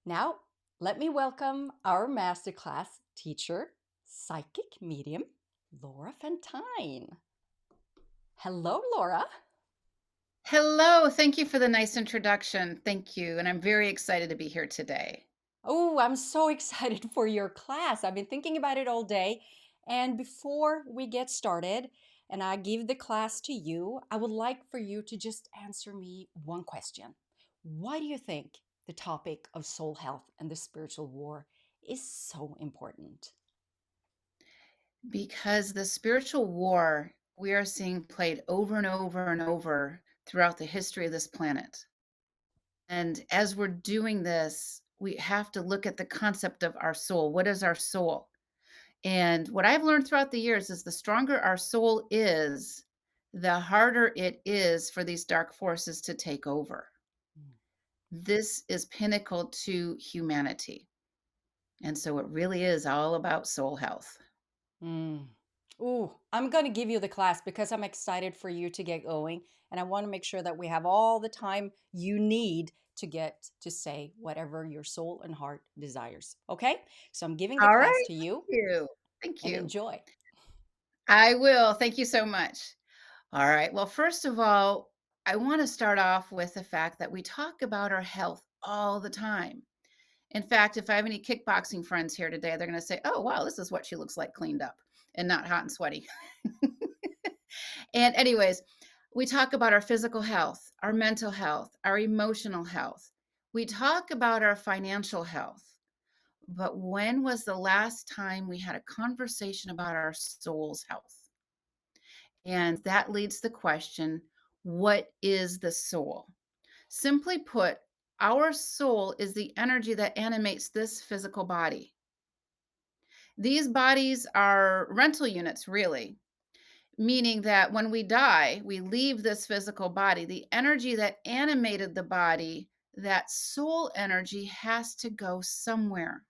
Now, let me welcome our Masterclass teacher, psychic medium, Laura Tyne. Hello, Laura. Hello, thank you for the nice introduction. Thank you. And I'm very excited to be here today. Oh, I'm so excited for your class. I've been thinking about it all day. And before we get started and I give the class to you, I would like for you to just answer me one question. Why do you think the topic of soul health and the spiritual war is so important? Because the spiritual war we are seeing played over and over and over throughout the history of this planet. And as we're doing this, we have to look at the concept of our soul. What is our soul? And what I've learned throughout the years is the stronger our soul is, the harder it is for these dark forces to take over. This is pinnacle to humanity. And so it really is all about soul health. Mm. Ooh, I'm going to give you the class because I'm excited for you to get going. And I want to make sure that we have all the time you need to get to say whatever your soul and heart desires. Okay? So I'm giving the All class right. to you Thank you. Thank and you. enjoy. I will. Thank you so much. All right. Well, first of all, I want to start off with the fact that we talk about our health all the time. In fact, if I have any kickboxing friends here today, they're going to say, oh, wow, this is what she looks like cleaned up and not hot and sweaty. And, anyways, we talk about our physical health, our mental health, our emotional health. We talk about our financial health. But when was the last time we had a conversation about our soul's health? And that leads the question, what is the soul? Simply put, our soul is the energy that animates this physical body. These bodies are rental units, really, meaning that when we die, we leave this physical body. The energy that animated the body, that soul energy, has to go somewhere.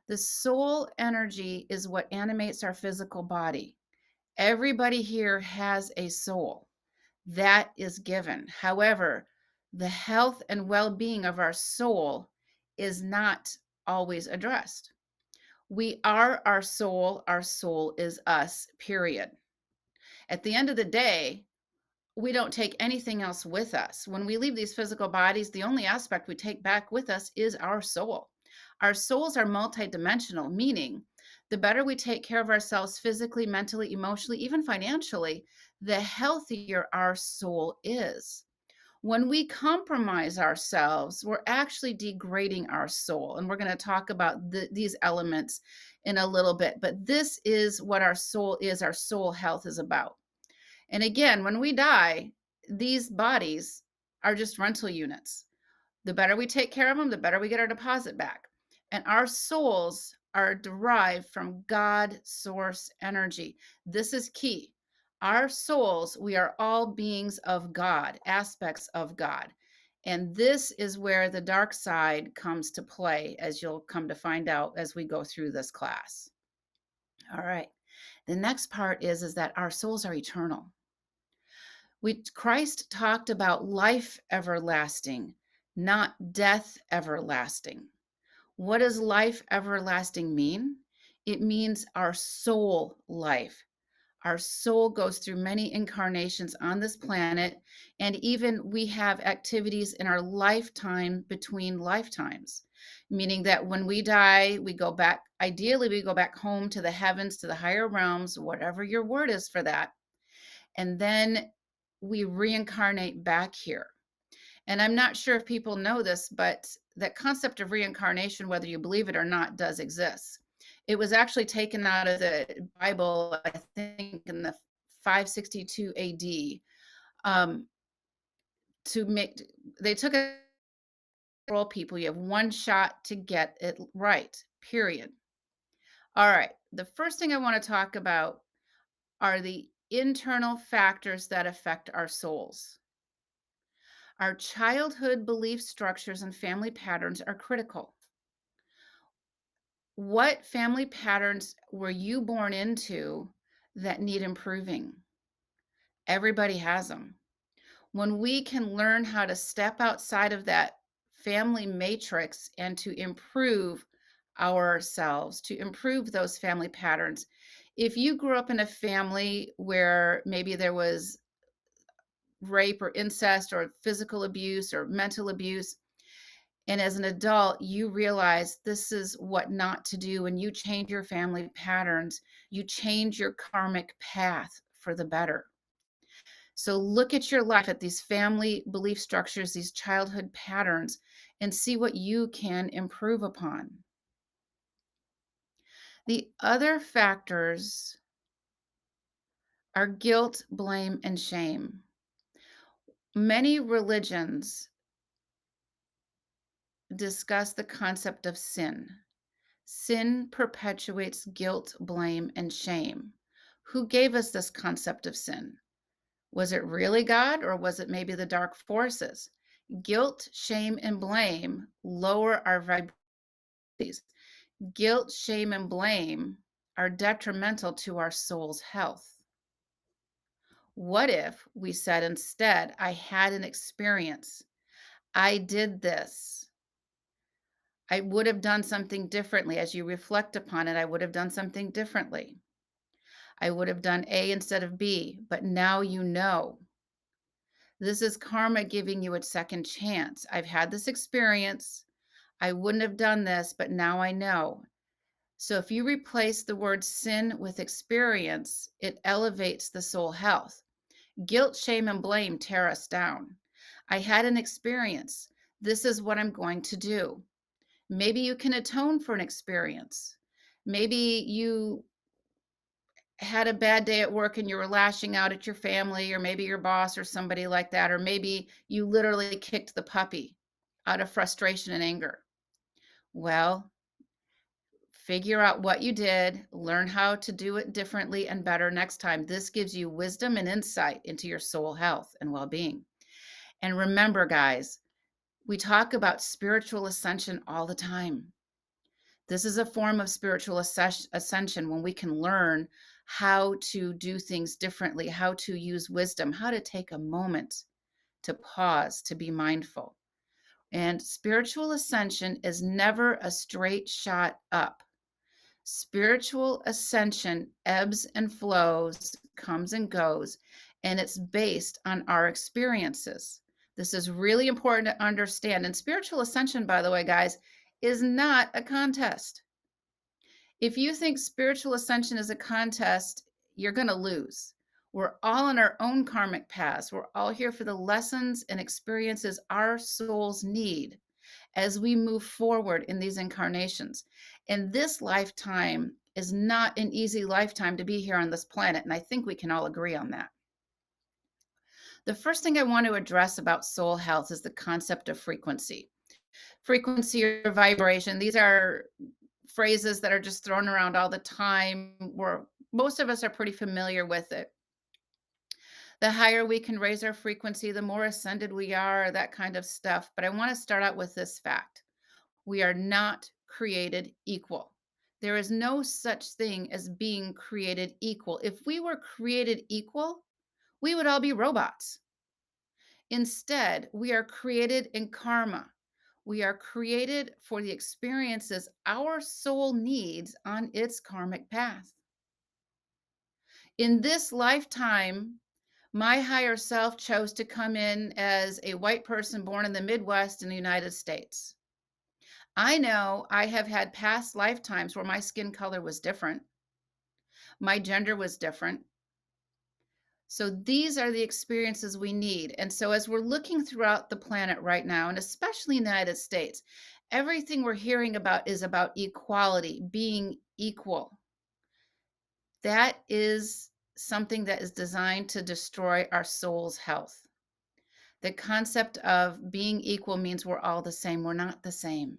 The soul energy is what animates our physical body. Everybody here has a soul that is given. However, the health and well being of our soul is not always addressed. We are our soul is us, period. At the end of the day, we don't take anything else with us. When we leave these physical bodies, the only aspect we take back with us is our soul. Our souls are multidimensional, meaning the better we take care of ourselves physically, mentally, emotionally, even financially, the healthier our soul is. When we compromise ourselves, we're actually degrading our soul. And we're going to talk about these elements in a little bit. But this is what our soul is, our soul health is about. And again, when we die, these bodies are just rental units. The better we take care of them, the better we get our deposit back. And our souls are derived from God source energy. This is key. Our souls, we are all beings of God, aspects of God. And this is where the dark side comes to play, as you'll come to find out as we go through this class. All right. The next part is that our souls are eternal. Christ talked about life everlasting, not death everlasting. What does life everlasting mean? It means our soul life. Our soul goes through many incarnations on this planet, and even we have activities in our lifetime between lifetimes, meaning that when we die, we go back, ideally, we go back home to the heavens, to the higher realms, whatever your word is for that. And then we reincarnate back here. And I'm not sure if people know this, but that concept of reincarnation, whether you believe it or not, does exist. It was actually taken out of the Bible, I think, in the 562 AD. To make they took it all people. You have one shot to get it right. Period. All right. The first thing I want to talk about are the internal factors that affect our souls. Our childhood belief structures and family patterns are critical. What family patterns were you born into that need improving? Everybody has them. When we can learn how to step outside of that family matrix and to improve ourselves, to improve those family patterns. If you grew up in a family where maybe there was rape or incest or physical abuse or mental abuse, and as an adult, you realize this is what not to do, and you change your family patterns, you change your karmic path for the better. So look at your life, at these family belief structures, these childhood patterns, and see what you can improve upon. The other factors are guilt, blame, and shame. Many religions discuss the concept of sin. Sin perpetuates guilt, blame, and shame. Who gave us this concept of sin? Was it really God, or was it maybe the dark forces? Guilt, shame, and blame lower our vibrations. Guilt, shame, and blame are detrimental to our soul's health. What if we said instead, I had an experience, I did this, I would have done something differently. As you reflect upon it, I would have done something differently. I would have done A instead of B, but now you know. This is karma giving you a second chance. I've had this experience. I wouldn't have done this, but now I know. So if you replace the word sin with experience, it elevates the soul health. Guilt, shame, and blame tear us down. I had an experience. This is what I'm going to do. Maybe you can atone for an experience. Maybe you had a bad day at work and you were lashing out at your family or maybe your boss or somebody like that, or maybe you literally kicked the puppy out of frustration and anger. Well, figure out what you did, learn how to do it differently and better next time. This gives you wisdom and insight into your soul health and well-being. And remember, guys, we talk about spiritual ascension all the time. This is a form of spiritual ascension when we can learn how to do things differently, how to use wisdom, how to take a moment to pause, to be mindful. And spiritual ascension is never a straight shot up. Spiritual ascension ebbs and flows, comes and goes, and it's based on our experiences. This is really important to understand. And spiritual ascension, by the way, guys, is not a contest. If you think spiritual ascension is a contest, you're going to lose. We're all on our own karmic paths. We're all here for the lessons and experiences our souls need as we move forward in these incarnations. And this lifetime is not an easy lifetime to be here on this planet. And I think we can all agree on that. The first thing I want to address about soul health is the concept of frequency. Frequency or vibration, these are phrases that are just thrown around all the time, where most of us are pretty familiar with it. The higher we can raise our frequency, the more ascended we are, that kind of stuff. But I want to start out with this fact. We are not created equal. There is no such thing as being created equal. If we were created equal, we would all be robots. Instead, we are created in karma. We are created for the experiences our soul needs on its karmic path. In this lifetime, my higher self chose to come in as a white person born in the Midwest in the United States. I know I have had past lifetimes where my skin color was different, my gender was different. So these are the experiences we need. And so as we're looking throughout the planet right now, and especially in the United States, everything we're hearing about is about equality, being equal. That is something that is designed to destroy our soul's health. The concept of being equal means we're all the same. We're not the same.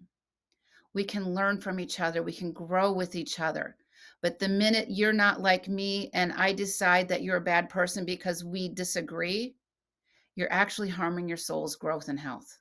We can learn from each other. We can grow with each other. But the minute you're not like me and I decide that you're a bad person because we disagree, you're actually harming your soul's growth and health.